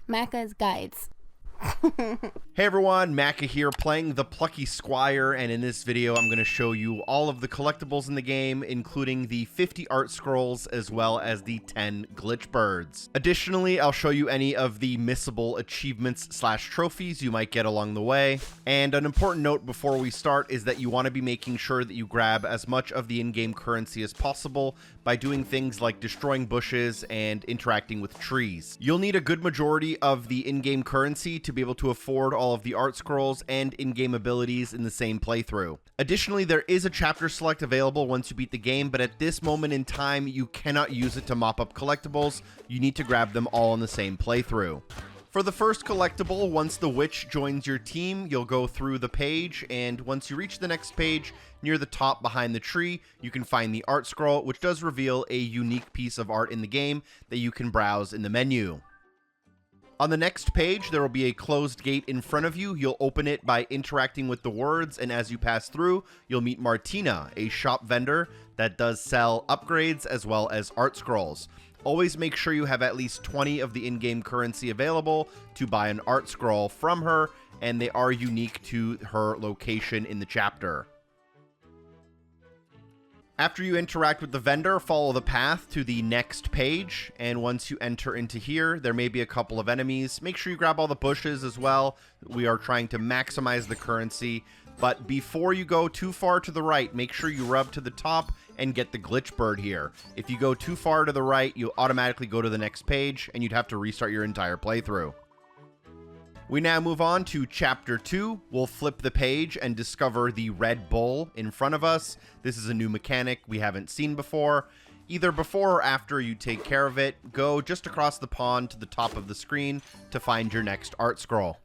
Macca's Guides. Hey everyone, Macca here playing the Plucky Squire, and in this video I'm going to show you all of the collectibles in the game, including the 50 art scrolls as well as the 10 Glitchbirds. Additionally, I'll show you any of the missable achievements / trophies you might get along the way. And an important note before we start is that you want to be making sure that you grab as much of the in-game currency as possible by doing things like destroying bushes and interacting with trees. You'll need a good majority of the in-game currency to be able to afford all of the art scrolls and in-game abilities in the same playthrough. Additionally, there is a chapter select available once you beat the game, but at this moment in time, you cannot use it to mop up collectibles. You need to grab them all in the same playthrough. For the first collectible, once the witch joins your team, you'll go through the page, and once you reach the next page, near the top behind the tree, you can find the art scroll, which does reveal a unique piece of art in the game that you can browse in the menu. On the next page, there will be a closed gate in front of you. You'll open it by interacting with the words, and as you pass through, you'll meet Martina, a shop vendor that does sell upgrades as well as art scrolls. Always make sure you have at least 20 of the in-game currency available to buy an art scroll from her, and they are unique to her location in the chapter. After you interact with the vendor, follow the path to the next page, and once you enter into here, there may be a couple of enemies. Make sure you grab all the bushes as well. We are trying to maximize the currency, but before you go too far to the right, make sure you rub to the top and get the Glitchbird here. If you go too far to the right, you'll automatically go to the next page, and you'd have to restart your entire playthrough. We now move on to Chapter 2. We'll flip the page and discover the Red Bull in front of us. This is a new mechanic we haven't seen before. Either before or after you take care of it, go just across the pond to the top of the screen to find your next art scroll.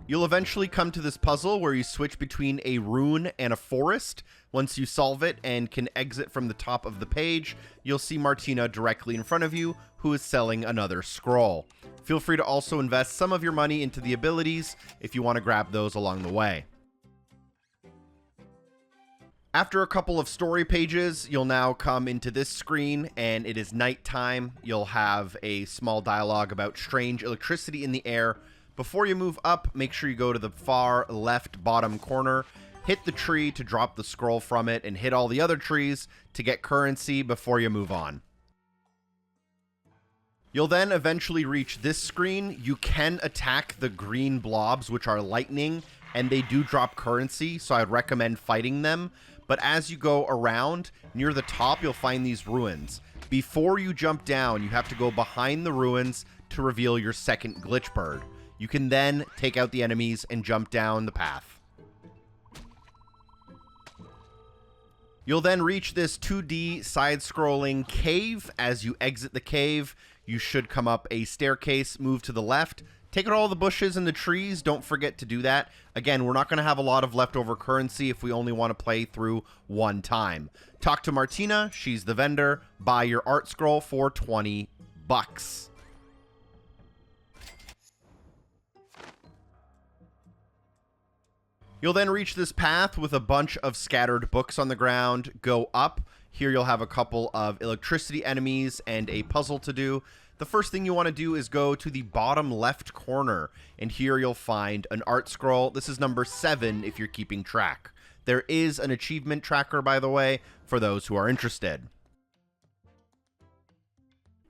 You'll eventually come to this puzzle where you switch between a rune and a forest. Once you solve it and can exit from the top of the page, you'll see Martina directly in front of you, who is selling another scroll. Feel free to also invest some of your money into the abilities if you want to grab those along the way. After a couple of story pages, you'll now come into this screen, and it is nighttime. You'll have a small dialogue about strange electricity in the air. Before you move up, make sure you go to the far left bottom corner, hit the tree to drop the scroll from it, and hit all the other trees to get currency before you move on. You'll then eventually reach this screen. You can attack the green blobs, which are lightning, and they do drop currency, so I'd recommend fighting them. But as you go around, near the top, you'll find these ruins. Before you jump down, you have to go behind the ruins to reveal your second Glitchbird. You can then take out the enemies and jump down the path. You'll then reach this 2D side-scrolling cave. As you exit the cave, you should come up a staircase, move to the left, take out all the bushes and the trees. Don't forget to do that. Again, we're not going to have a lot of leftover currency if we only want to play through one time. Talk to Martina, she's the vendor. Buy your art scroll for 20 bucks. You'll then reach this path with a bunch of scattered books on the ground. Go up. Here you'll have a couple of electricity enemies and a puzzle to do. The first thing you want to do is go to the bottom left corner, and here you'll find an art scroll. This is number 7 if you're keeping track. There is an achievement tracker, by the way, for those who are interested.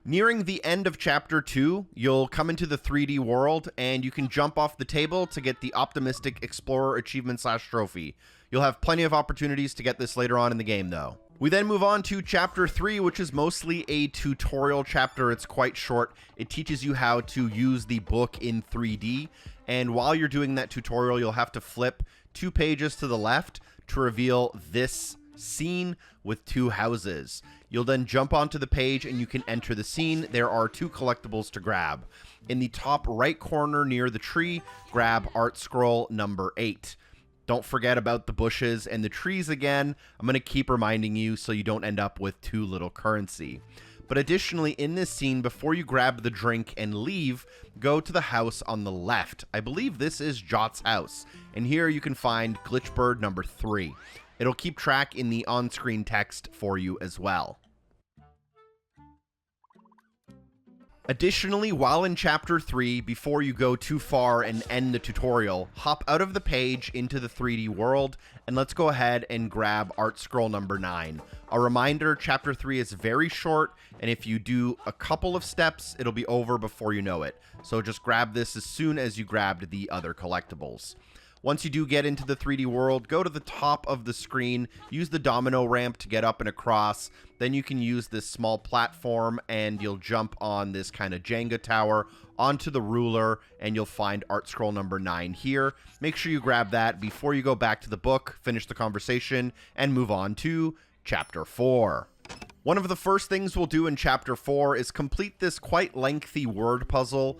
Nearing the end of Chapter 2, you'll come into the 3D world, and you can jump off the table to get the Optimistic Explorer achievement / trophy. You'll have plenty of opportunities to get this later on in the game, though. We then move on to Chapter 3, which is mostly a tutorial chapter. It's quite short. It teaches you how to use the book in 3D, and while you're doing that tutorial, you'll have to flip 2 pages to the left to reveal this scene with 2 houses. You'll then jump onto the page and you can enter the scene. There are 2 collectibles to grab. In the top right corner near the tree, grab art scroll number 8. Don't forget about the bushes and the trees again. I'm going to keep reminding you so you don't end up with too little currency. But additionally, in this scene, before you grab the drink and leave, go to the house on the left. I believe this is Jot's house. And here you can find Glitchbird number 3. It'll keep track in the on-screen text for you as well. Additionally, while in Chapter 3, before you go too far and end the tutorial, hop out of the page into the 3D world, and let's go ahead and grab art scroll number 9. A reminder, Chapter 3 is very short, and if you do a couple of steps, it'll be over before you know it. So just grab this as soon as you grabbed the other collectibles. Once you do get into the 3D world, go to the top of the screen, use the domino ramp to get up and across. Then you can use this small platform and you'll jump on this kind of Jenga tower onto the ruler, and you'll find art scroll number 9 here. Make sure you grab that before you go back to the book, finish the conversation, and move on to Chapter 4. One of the first things we'll do in Chapter 4 is complete this quite lengthy word puzzle.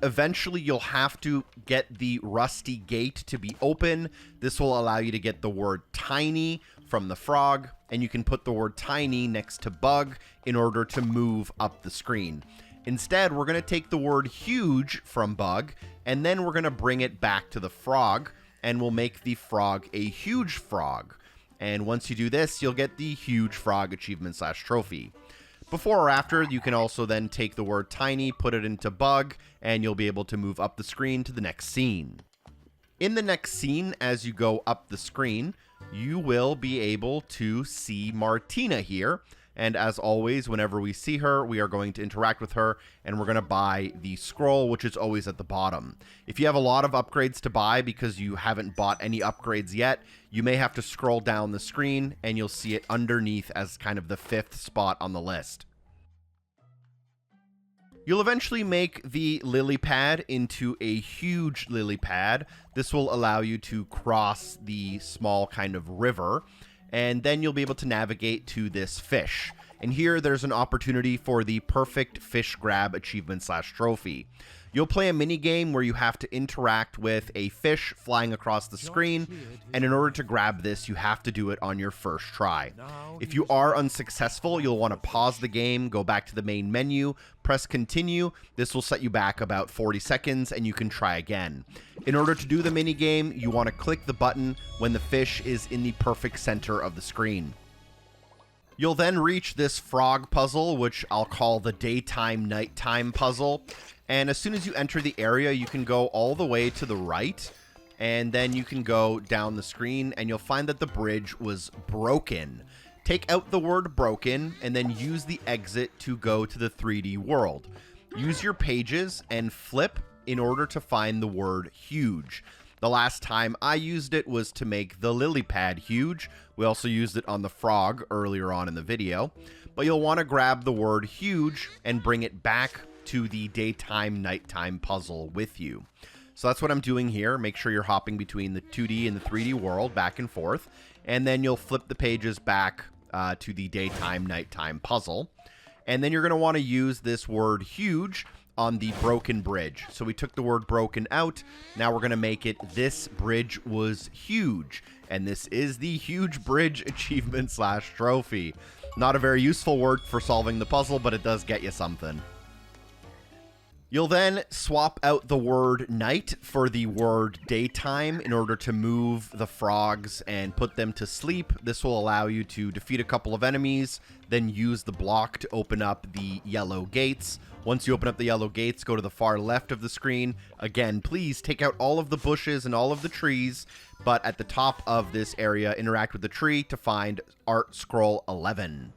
Eventually, you'll have to get the rusty gate to be open. This will allow you to get the word tiny from the frog, and you can put the word tiny next to bug in order to move up the screen. Instead, we're going to take the word huge from bug, and then we're going to bring it back to the frog, and we'll make the frog a huge frog. And once you do this, you'll get the huge frog achievement/trophy. Before or after, you can also then take the word tiny, put it into bug, and you'll be able to move up the screen to the next scene. In the next scene, as you go up the screen, you will be able to see Martina here. And as always, whenever we see her, we are going to interact with her, and we're going to buy the scroll, which is always at the bottom. If you have a lot of upgrades to buy because you haven't bought any upgrades yet, you may have to scroll down the screen, and you'll see it underneath as kind of the 5th spot on the list. You'll eventually make the lily pad into a huge lily pad. This will allow you to cross the small kind of river, and then you'll be able to navigate to this fish. And here there's an opportunity for the perfect fish grab achievement/trophy. You'll play a mini game where you have to interact with a fish flying across the screen, and in order to grab this, you have to do it on your first try. If you are unsuccessful, you'll want to pause the game, go back to the main menu, press continue. This will set you back about 40 seconds, and you can try again. In order to do the mini game, you want to click the button when the fish is in the perfect center of the screen. You'll then reach this frog puzzle, which I'll call the daytime-nighttime puzzle. And as soon as you enter the area, you can go all the way to the right, and then you can go down the screen, and you'll find that the bridge was broken. Take out the word broken, and then use the exit to go to the 3D world. Use your pages and flip in order to find the word huge. The last time I used it was to make the lily pad huge. We also used it on the frog earlier on in the video. But you'll want to grab the word huge and bring it back to the daytime-nighttime puzzle with you. So that's what I'm doing here. Make sure you're hopping between the 2D and the 3D world back and forth. And then you'll flip the pages back to the daytime-nighttime puzzle. And then you're going to want to use this word huge on the broken bridge. So we took the word broken out. Now we're going to make it this bridge was huge. And this is the huge bridge achievement/trophy. Not a very useful word for solving the puzzle, but it does get you something. You'll then swap out the word night for the word daytime in order to move the frogs and put them to sleep. This will allow you to defeat a couple of enemies, then use the block to open up the yellow gates. Once you open up the yellow gates, go to the far left of the screen. Again, please take out all of the bushes and all of the trees, but at the top of this area, interact with the tree to find art scroll 11.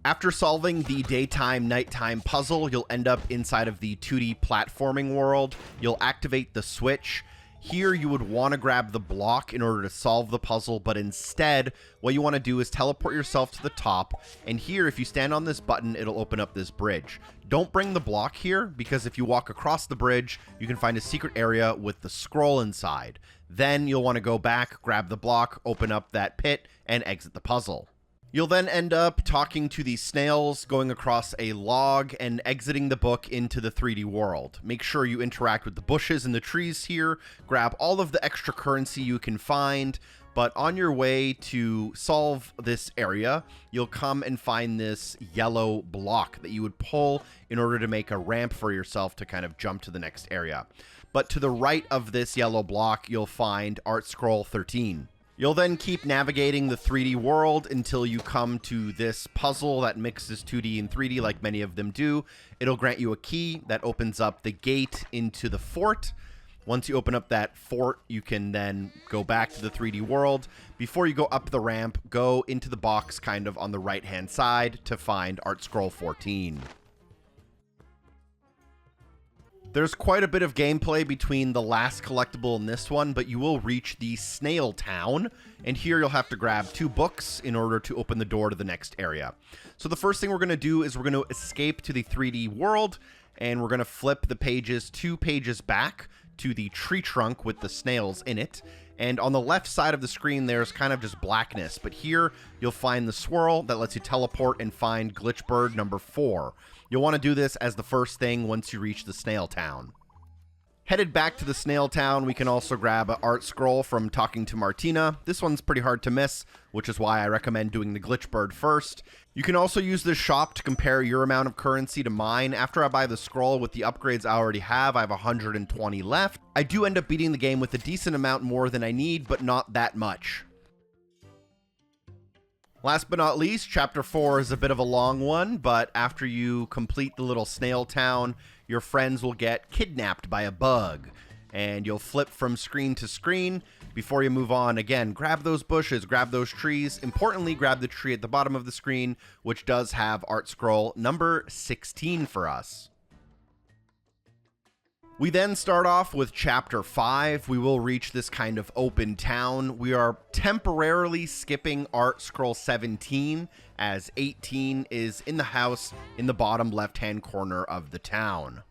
After solving the daytime-nighttime puzzle, you'll end up inside of the 2D platforming world. You'll activate the switch. Here, you would want to grab the block in order to solve the puzzle, but instead, what you want to do is teleport yourself to the top, and here, if you stand on this button, it'll open up this bridge. Don't bring the block here, because if you walk across the bridge, you can find a secret area with the scroll inside. Then, you'll want to go back, grab the block, open up that pit, and exit the puzzle. You'll then end up talking to these snails, going across a log, and exiting the book into the 3D world. Make sure you interact with the bushes and the trees here, grab all of the extra currency you can find, but on your way to solve this area, you'll come and find this yellow block that you would pull in order to make a ramp for yourself to kind of jump to the next area. but to the right of this yellow block, you'll find Art Scroll 13. You'll then keep navigating the 3D world until you come to this puzzle that mixes 2D and 3D like many of them do. It'll grant you a key that opens up the gate into the fort. Once you open up that fort, you can then go back to the 3D world. Before you go up the ramp, go into the box kind of on the right-hand side to find Art Scroll 14. There's quite a bit of gameplay between the last collectible and this one, but you will reach the Snail Town, and here you'll have to grab 2 books in order to open the door to the next area. So the first thing we're going to do is we're going to escape to the 3D world, and we're going to flip the pages 2 pages back to the tree trunk with the snails in it. And on the left side of the screen, there's kind of just blackness, but here you'll find the swirl that lets you teleport and find Glitchbird number 4. You'll want to do this as the first thing once you reach the Snail Town. Headed back to the Snail Town, we can also grab an art scroll from Talking to Martina. This one's pretty hard to miss, which is why I recommend doing the Glitchbird first. You can also use this shop to compare your amount of currency to mine. After I buy the scroll with the upgrades I already have, I have 120 left. I do end up beating the game with a decent amount more than I need, but not that much. Last but not least, Chapter 4 is a bit of a long one, but after you complete the little snail town, your friends will get kidnapped by a bug, and you'll flip from screen to screen. Before you move on, again, grab those bushes, grab those trees. Importantly, grab the tree at the bottom of the screen, which does have art scroll number 16 for us. We then start off with Chapter 5. We will reach this kind of open town. We are temporarily skipping Art Scroll 17, as 18 is in the house in the bottom left-hand corner of the town.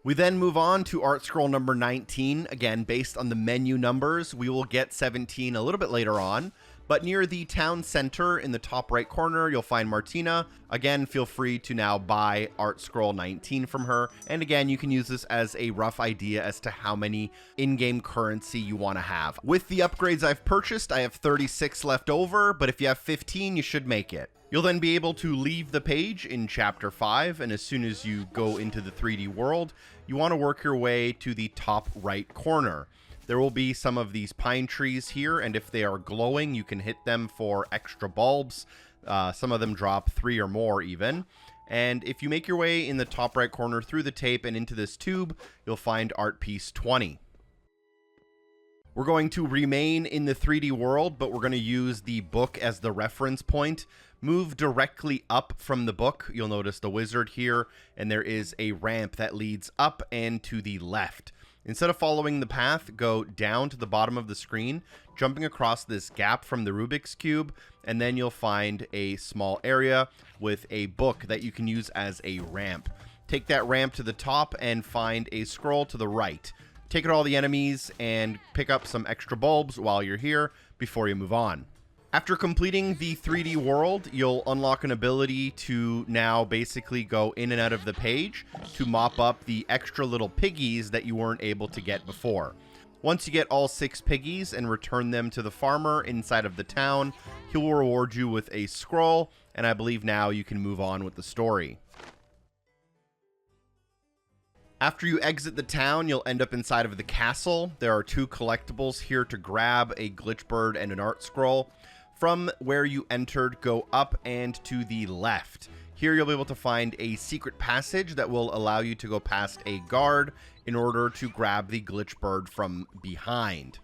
We then move on to Art Scroll number 19. Again, based on the menu numbers, we will get 17 a little bit later on. But near the town center in the top right corner, you'll find Martina. Again, feel free to now buy Art Scroll 19 from her. And again, you can use this as a rough idea as to how many in-game currency you want to have. With the upgrades I've purchased, I have 36 left over, but if you have 15, you should make it. You'll then be able to leave the page in Chapter 5, and as soon as you go into the 3D world, you want to work your way to the top right corner. There will be some of these pine trees here, and if they are glowing, you can hit them for extra bulbs. Some of them drop 3 or more even. And if you make your way in the top right corner through the tape and into this tube, you'll find art piece 20. We're going to remain in the 3D world, but we're going to use the book as the reference point. Move directly up from the book. You'll notice the wizard here, and there is a ramp that leads up and to the left. Instead of following the path, go down to the bottom of the screen, jumping across this gap from the Rubik's Cube, and then you'll find a small area with a book that you can use as a ramp. Take that ramp to the top and find a scroll to the right. Take out all the enemies and pick up some extra bulbs while you're here before you move on. After completing the 3D world, you'll unlock an ability to now basically go in and out of the page to mop up the extra little piggies that you weren't able to get before. Once you get all 6 piggies and return them to the farmer inside of the town, he will reward you with a scroll, and I believe now you can move on with the story. After you exit the town, you'll end up inside of the castle. There are 2 collectibles here to grab, a glitchbird and an art scroll. From where you entered, go up and to the left. Here you'll be able to find a secret passage that will allow you to go past a guard in order to grab the glitchbird from behind.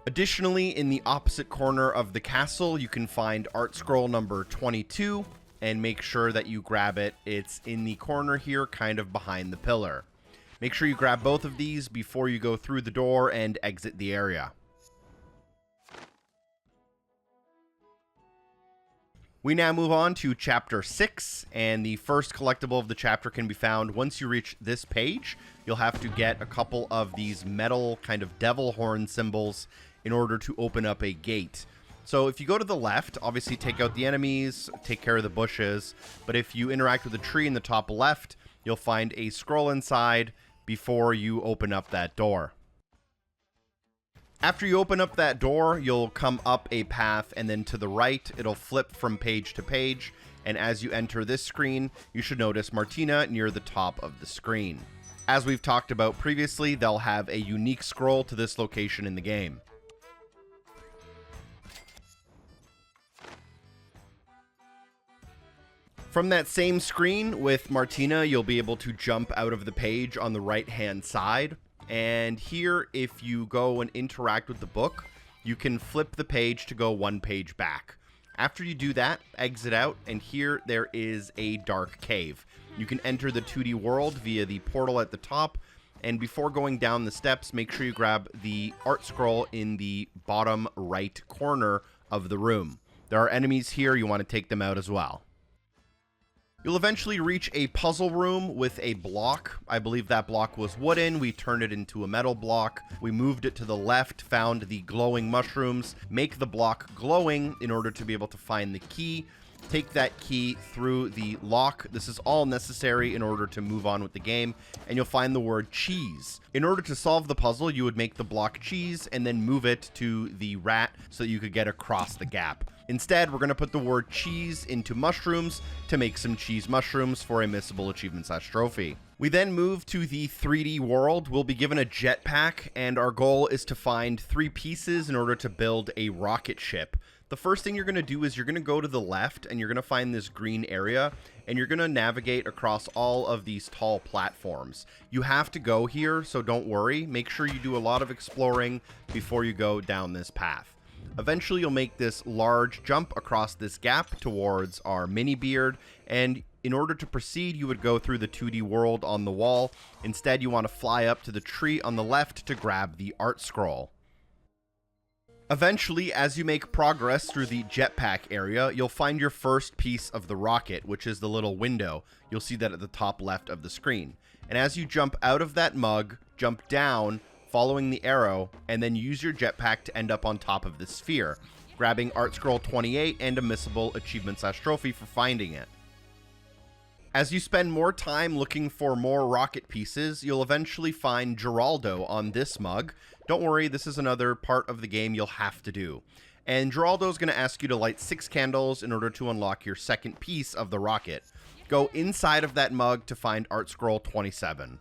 Additionally, in the opposite corner of the castle, you can find art scroll number 22 and make sure that you grab it. It's in the corner here, kind of behind the pillar. Make sure you grab both of these before you go through the door and exit the area. We now move on to Chapter 6, and the first collectible of the chapter can be found once you reach this page. You'll have to get a couple of these metal kind of devil horn symbols in order to open up a gate. So if you go to the left, obviously take out the enemies, take care of the bushes, but if you interact with the tree in the top left, you'll find a scroll inside before you open up that door. After you open up that door, you'll come up a path, and then to the right, it'll flip from page to page, And as you enter this screen, you should notice Martina near the top of the screen. As we've talked about previously, they'll have a unique scroll to this location in the game. From that same screen with Martina, you'll be able to jump out of the page on the right-hand side. And here, if you go and interact with the book, you can flip the page to go one page back. After you do that, exit out, and here there is a dark cave. You can enter the 2D world via the portal at the top, and before going down the steps, make sure you grab the art scroll in the bottom right corner of the room. There are enemies here, you want to take them out as well. You'll eventually reach a puzzle room with a block. I believe that block was wooden. We turned it into a metal block. We moved it to the left, found the glowing mushrooms, make the block glowing in order to be able to find the key. Take that key through the lock. This is all necessary in order to move on with the game, and you'll find the word cheese. In order to solve the puzzle, you would make the block cheese and then move it to the rat so that you could get across the gap. Instead, we're going to put the word cheese into mushrooms to make some cheese mushrooms for a missable achievement/trophy. We then move to the 3D world. We'll be given a jetpack, and our goal is to find 3 pieces in order to build a rocket ship. The first thing you're going to do is you're going to go to the left, and you're going to find this green area, and you're going to navigate across all of these tall platforms. You have to go here, so don't worry. Make sure you do a lot of exploring before you go down this path. Eventually, you'll make this large jump across this gap towards our mini beard, and in order to proceed, you would go through the 2D world on the wall. Instead, you want to fly up to the tree on the left to grab the art scroll. Eventually, as you make progress through the jetpack area, you'll find your first piece of the rocket, which is the little window. You'll see that at the top left of the screen. And as you jump out of that mug, jump down, following the arrow, and then use your jetpack to end up on top of the sphere, grabbing Art Scroll 28 and a missable achievement/trophy for finding it. As you spend more time looking for more rocket pieces, you'll eventually find Geraldo on this mug. Don't worry, this is another part of the game you'll have to do. And Geraldo is going to ask you to light 6 candles in order to unlock your second piece of the rocket. Go inside of that mug to find Art Scroll 27.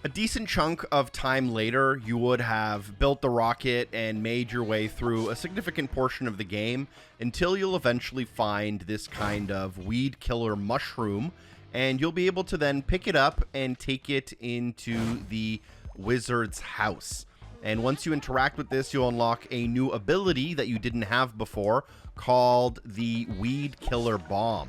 A decent chunk of time later, you would have built the rocket and made your way through a significant portion of the game until you'll eventually find this kind of weed killer mushroom, and you'll be able to then pick it up and take it into the wizard's house. And once you interact with this, you'll unlock a new ability that you didn't have before called the Weed Killer Bomb.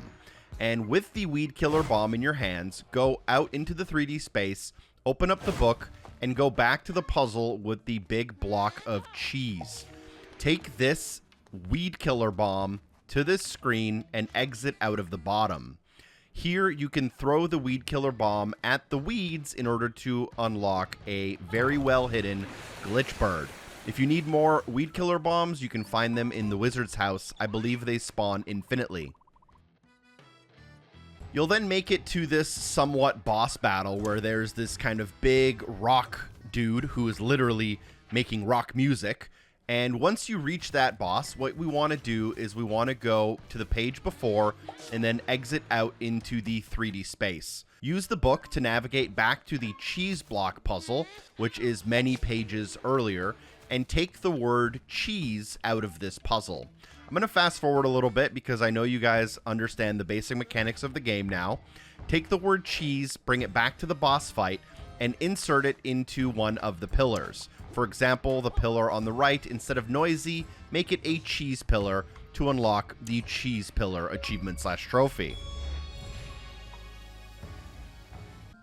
And with the Weed Killer Bomb in your hands, go out into the 3D space, open up the book, and go back to the puzzle with the big block of cheese. Take this Weed Killer Bomb to this screen and exit out of the bottom. Here, you can throw the Weed Killer Bomb at the weeds in order to unlock a very well-hidden Glitchbird. If you need more Weed Killer Bombs, you can find them in the wizard's house. I believe they spawn infinitely. You'll then make it to this somewhat boss battle where there's this kind of big rock dude who is literally making rock music. And once you reach that boss, what we want to do is we want to go to the page before and then exit out into the 3D space. Use the book to navigate back to the cheese block puzzle, which is many pages earlier, and take the word cheese out of this puzzle. I'm going to fast forward a little bit because I know you guys understand the basic mechanics of the game now. Take the word cheese, bring it back to the boss fight, and insert it into one of the pillars. For example, the pillar on the right, instead of noisy, make it a cheese pillar to unlock the cheese pillar achievement/trophy.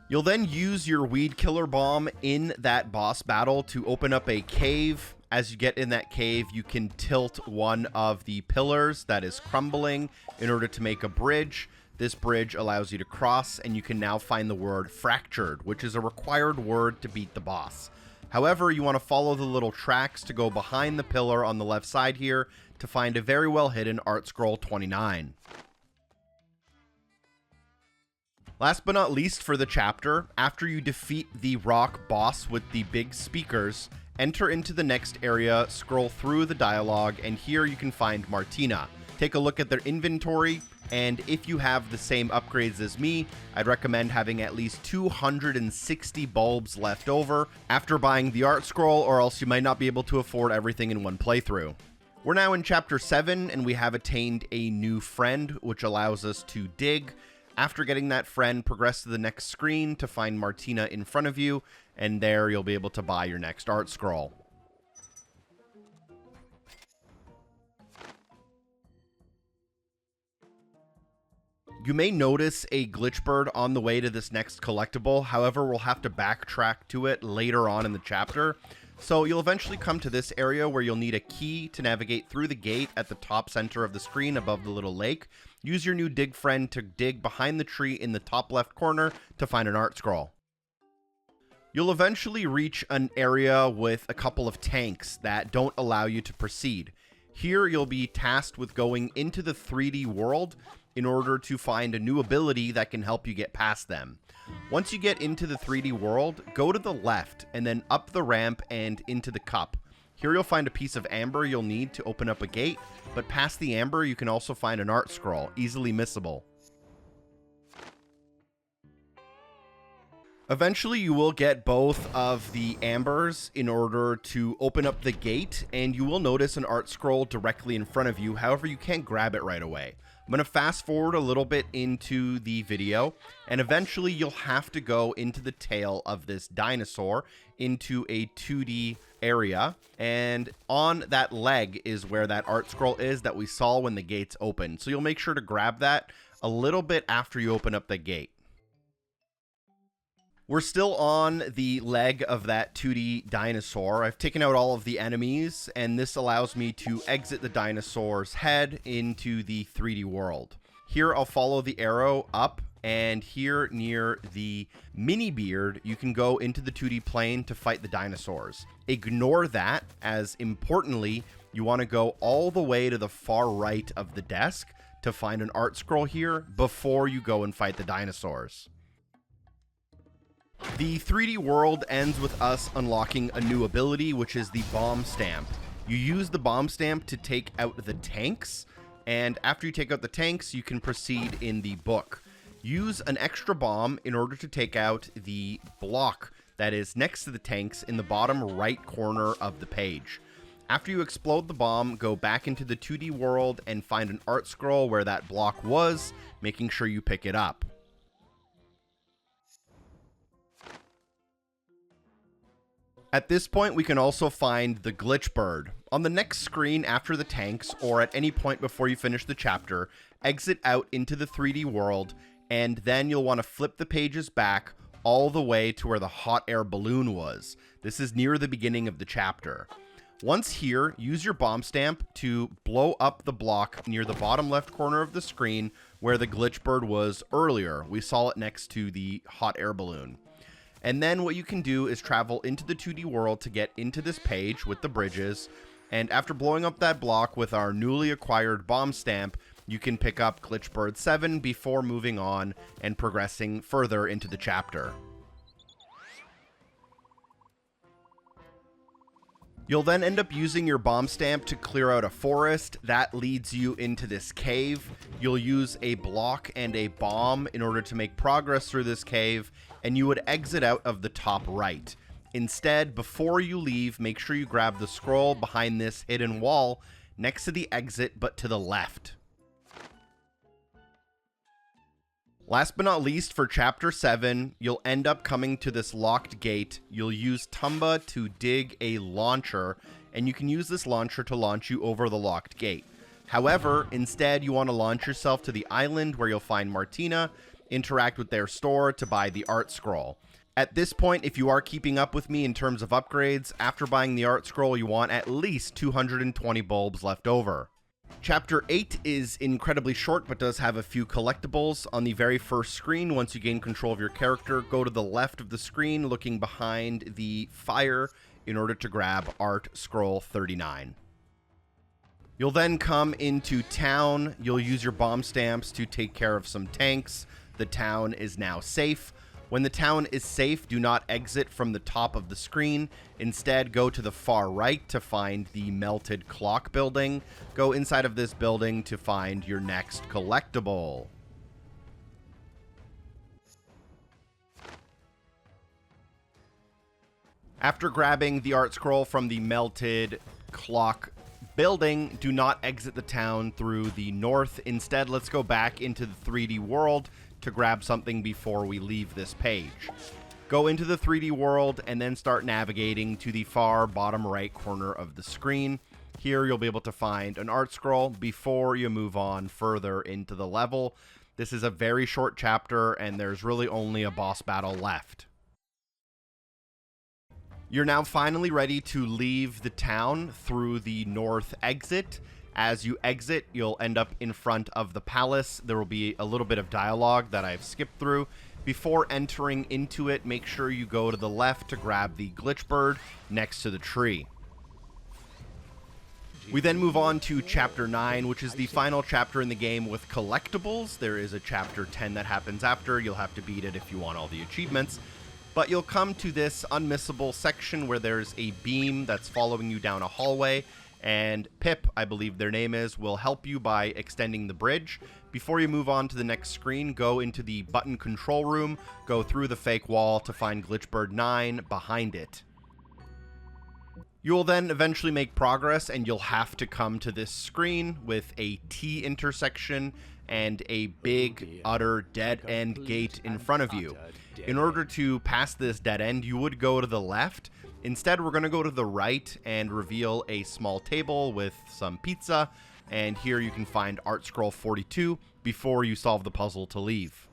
You'll then use your Weed Killer Bomb in that boss battle to open up a cave. As you get in that cave, you can tilt one of the pillars that is crumbling in order to make a bridge. This bridge allows you to cross, and you can now find the word fractured, which is a required word to beat the boss. However, you want to follow the little tracks to go behind the pillar on the left side here to find a very well hidden Art Scroll 29. Last but not least for the chapter, after you defeat the rock boss with the big speakers, enter into the next area, scroll through the dialogue, and here you can find Martina. Take a look at their inventory, And if you have the same upgrades as me, I'd recommend having at least 260 bulbs left over after buying the art scroll, or else you might not be able to afford everything in one playthrough. We're now in Chapter 7, and we have attained a new friend, which allows us to dig. After getting that friend, progress to the next screen to find Martina in front of you, and there you'll be able to buy your next art scroll. You may notice a glitchbird on the way to this next collectible, however we'll have to backtrack to it later on in the chapter. So you'll eventually come to this area where you'll need a key to navigate through the gate at the top center of the screen above the little lake. Use your new dig friend to dig behind the tree in the top left corner to find an art scroll. You'll eventually reach an area with a couple of tanks that don't allow you to proceed. Here you'll be tasked with going into the 3D world in order to find a new ability that can help you get past them. Once you get into the 3D world, go to the left and then up the ramp and into the cup. Here you'll find a piece of amber you'll need to open up a gate, but past the amber you can also find an art scroll, easily missable. Eventually you will get both of the ambers in order to open up the gate, and you will notice an art scroll directly in front of you. However, you can't grab it right away. I'm going to fast forward a little bit into the video, and eventually you'll have to go into the tail of this dinosaur into a 2D area, and on that leg is where that art scroll is that we saw when the gates opened. So you'll make sure to grab that a little bit after you open up the gate. We're still on the leg of that 2D dinosaur. I've taken out all of the enemies, and this allows me to exit the dinosaur's head into the 3D world. Here I'll follow the arrow up, and here near the mini beard, you can go into the 2D plane to fight the dinosaurs. Ignore that, as importantly, you want to go all the way to the far right of the desk to find an art scroll here before you go and fight the dinosaurs. The 3D world ends with us unlocking a new ability, which is the bomb stamp. You use the bomb stamp to take out the tanks, and after you take out the tanks, you can proceed in the book. Use an extra bomb in order to take out the block that is next to the tanks in the bottom right corner of the page. After you explode the bomb, go back into the 2D world and find an art scroll where that block was, making sure you pick it up. At this point, we can also find the Glitchbird. On the next screen after the tanks, or at any point before you finish the chapter, exit out into the 3D world, and then you'll want to flip the pages back all the way to where the hot air balloon was. This is near the beginning of the chapter. Once here, use your bomb stamp to blow up the block near the bottom left corner of the screen where the Glitchbird was earlier. We saw it next to the hot air balloon. And then what you can do is travel into the 2D world to get into this page with the bridges. And after blowing up that block with our newly acquired bomb stamp, you can pick up Glitchbird 7 before moving on and progressing further into the chapter. You'll then end up using your bomb stamp to clear out a forest. That leads you into this cave. You'll use a block and a bomb in order to make progress through this cave, and you would exit out of the top right. Instead, before you leave, make sure you grab the scroll behind this hidden wall next to the exit, but to the left. Last but not least, for Chapter 7, you'll end up coming to this locked gate. You'll use Tumba to dig a launcher, and you can use this launcher to launch you over the locked gate. However, instead, you want to launch yourself to the island where you'll find Martina, interact with their store to buy the art scroll. At this point, if you are keeping up with me in terms of upgrades, after buying the art scroll, you want at least 220 bulbs left over. Chapter 8 is incredibly short, but does have a few collectibles. On the very first screen, once you gain control of your character, go to the left of the screen, looking behind the fire in order to grab Art Scroll 39. You'll then come into town. You'll use your bomb stamps to take care of some tanks. The town is now safe. When the town is safe, do not exit from the top of the screen. Instead, go to the far right to find the melted clock building. Go inside of this building to find your next collectible. After grabbing the art scroll from the melted clock building, do not exit the town through the north. Instead, let's go back into the 3D world to grab something before we leave this page. Go into the 3D world and then start navigating to the far bottom right corner of the screen. Here you'll be able to find an art scroll before you move on further into the level. This is a very short chapter and there's really only a boss battle left. You're now finally ready to leave the town through the north exit. As you exit, you'll end up in front of the palace. There will be a little bit of dialogue that I've skipped through. Before entering into it, make sure you go to the left to grab the Glitchbird next to the tree. We then move on to Chapter 9, which is the final chapter in the game with Collectibles. There is a Chapter 10 that happens after. You'll have to beat it if you want all the achievements. But you'll come to this unmissable section where there's a beam that's following you down a hallway, and Pip, I believe their name is, will help you by extending the bridge. Before you move on to the next screen, go into the button control room, go through the fake wall to find Glitchbird 9 behind it. You will then eventually make progress, and you'll have to come to this screen with a T intersection and a big, utter dead-end gate in front of you. In order to pass this dead end, you would go to the left. Instead, we're going to go to the right and reveal a small table with some pizza. And here you can find Art Scroll 42 before you solve the puzzle to leave.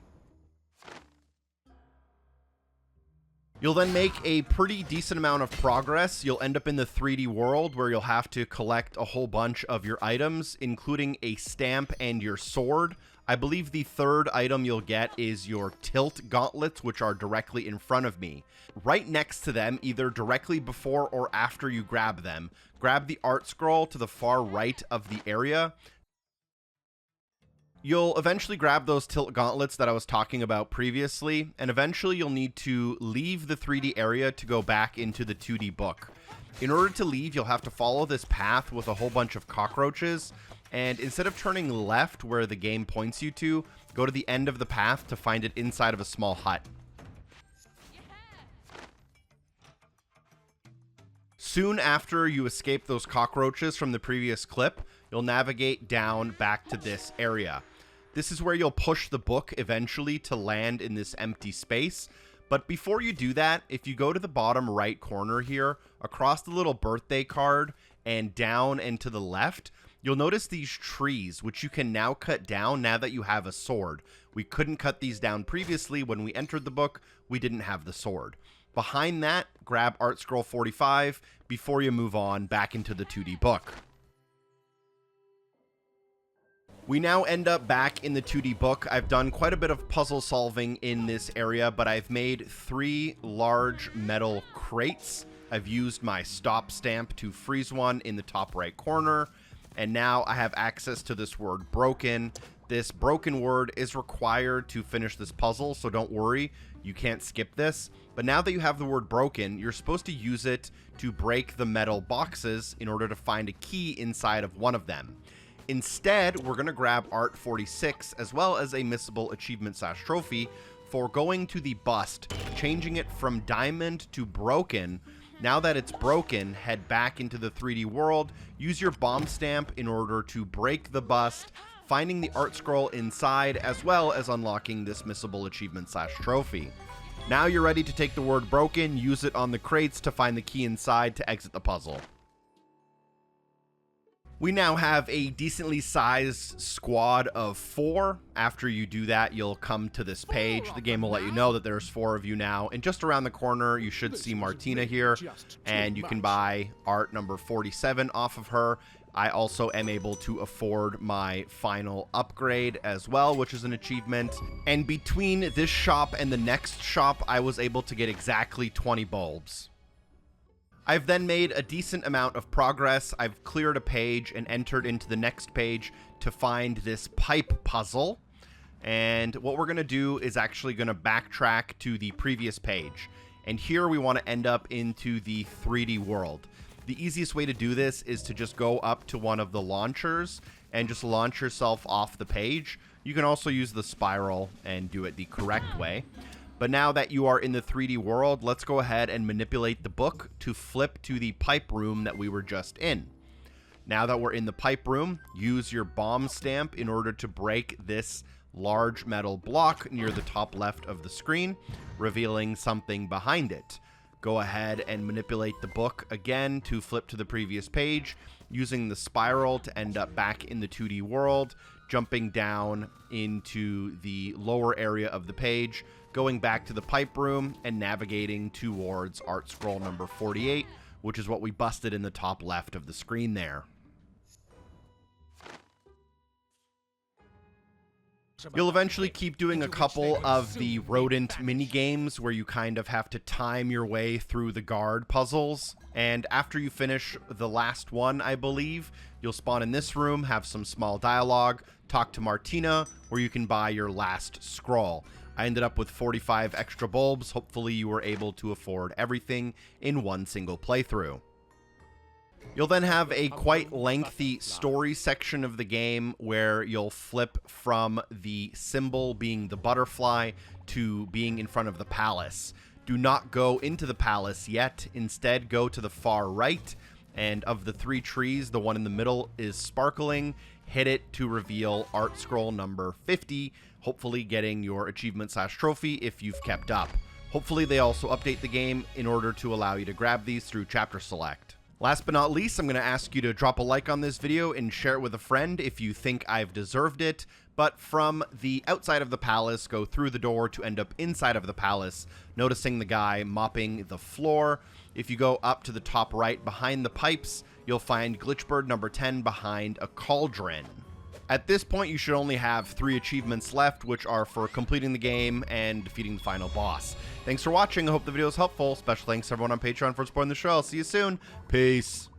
You'll then make a pretty decent amount of progress. You'll end up in the 3D world where you'll have to collect a whole bunch of your items, including a stamp and your sword. I believe the third item you'll get is your tilt gauntlets, which are directly in front of me. Right next to them, either directly before or after you grab them, grab the art scroll to the far right of the area. You'll eventually grab those tilt gauntlets that I was talking about previously, and eventually you'll need to leave the 3D area to go back into the 2D book. In order to leave, you'll have to follow this path with a whole bunch of cockroaches, and instead of turning left where the game points you to, go to the end of the path to find it inside of a small hut. Soon after you escape those cockroaches from the previous clip, you'll navigate down back to this area. This is where you'll push the book eventually to land in this empty space. But before you do that, if you go to the bottom right corner here, across the little birthday card and down and to the left, you'll notice these trees, which you can now cut down now that you have a sword. We couldn't cut these down previously. When we entered the book, we didn't have the sword. Behind that, grab Art Scroll 45 before you move on back into the 2D book. We now end up back in the 2D book. I've done quite a bit of puzzle solving in this area, but I've made 3 large metal crates. I've used my stop stamp to freeze one in the top right corner, and now I have access to this word broken. This broken word is required to finish this puzzle, so don't worry, you can't skip this. But now that you have the word broken, you're supposed to use it to break the metal boxes in order to find a key inside of one of them. Instead, we're going to grab Art 46 as well as a missable achievement/trophy for going to the bust, changing it from diamond to broken. Now that it's broken, head back into the 3D world, use your bomb stamp in order to break the bust, finding the art scroll inside as well as unlocking this missable achievement/trophy. Now you're ready to take the word broken, use it on the crates to find the key inside to exit the puzzle. We now have a decently sized squad of 4. After you do that, you'll come to this page. The game will let you know that there's 4 of you now. And just around the corner, you should see Martina here. And you can buy art number 47 off of her. I also am able to afford my final upgrade as well, which is an achievement. And between this shop and the next shop, I was able to get exactly 20 bulbs. I've then made a decent amount of progress. I've cleared a page and entered into the next page to find this pipe puzzle. And what we're going to do is actually going to backtrack to the previous page. And here we want to end up into the 3D world. The easiest way to do this is to just go up to one of the launchers and just launch yourself off the page. You can also use the spiral and do it the correct way. But now that you are in the 3D world, let's go ahead and manipulate the book to flip to the pipe room that we were just in. Now that we're in the pipe room, use your bomb stamp in order to break this large metal block near the top left of the screen, revealing something behind it. Go ahead and manipulate the book again to flip to the previous page, using the spiral to end up back in the 2D world, jumping down into the lower area of the page, going back to the pipe room, and navigating towards art scroll number 48, which is what we busted in the top left of the screen there. You'll eventually keep doing a couple of the rodent mini games where you kind of have to time your way through the guard puzzles. And after you finish the last one, I believe, you'll spawn in this room, have some small dialogue, talk to Martina, where you can buy your last scroll. I ended up with 45 extra bulbs. Hopefully you were able to afford everything in one single playthrough. You'll then have a quite lengthy story section of the game where you'll flip from the symbol being the butterfly to being in front of the palace. Do not go into the palace yet. Instead, go to the far right, and of the 3 trees, the one in the middle is sparkling. Hit it to reveal art scroll number 50, hopefully getting your achievement/trophy if you've kept up. Hopefully they also update the game in order to allow you to grab these through chapter select. Last but not least, I'm going to ask you to drop a like on this video and share it with a friend if you think I've deserved it. But from the outside of the palace, go through the door to end up inside of the palace, noticing the guy mopping the floor. If you go up to the top right behind the pipes, you'll find Glitchbird number 10 behind a cauldron. At this point, you should only have 3 achievements left, which are for completing the game and defeating the final boss. Thanks for watching. I hope the video was helpful. Special thanks to everyone on Patreon for supporting the show. I'll see you soon. Peace.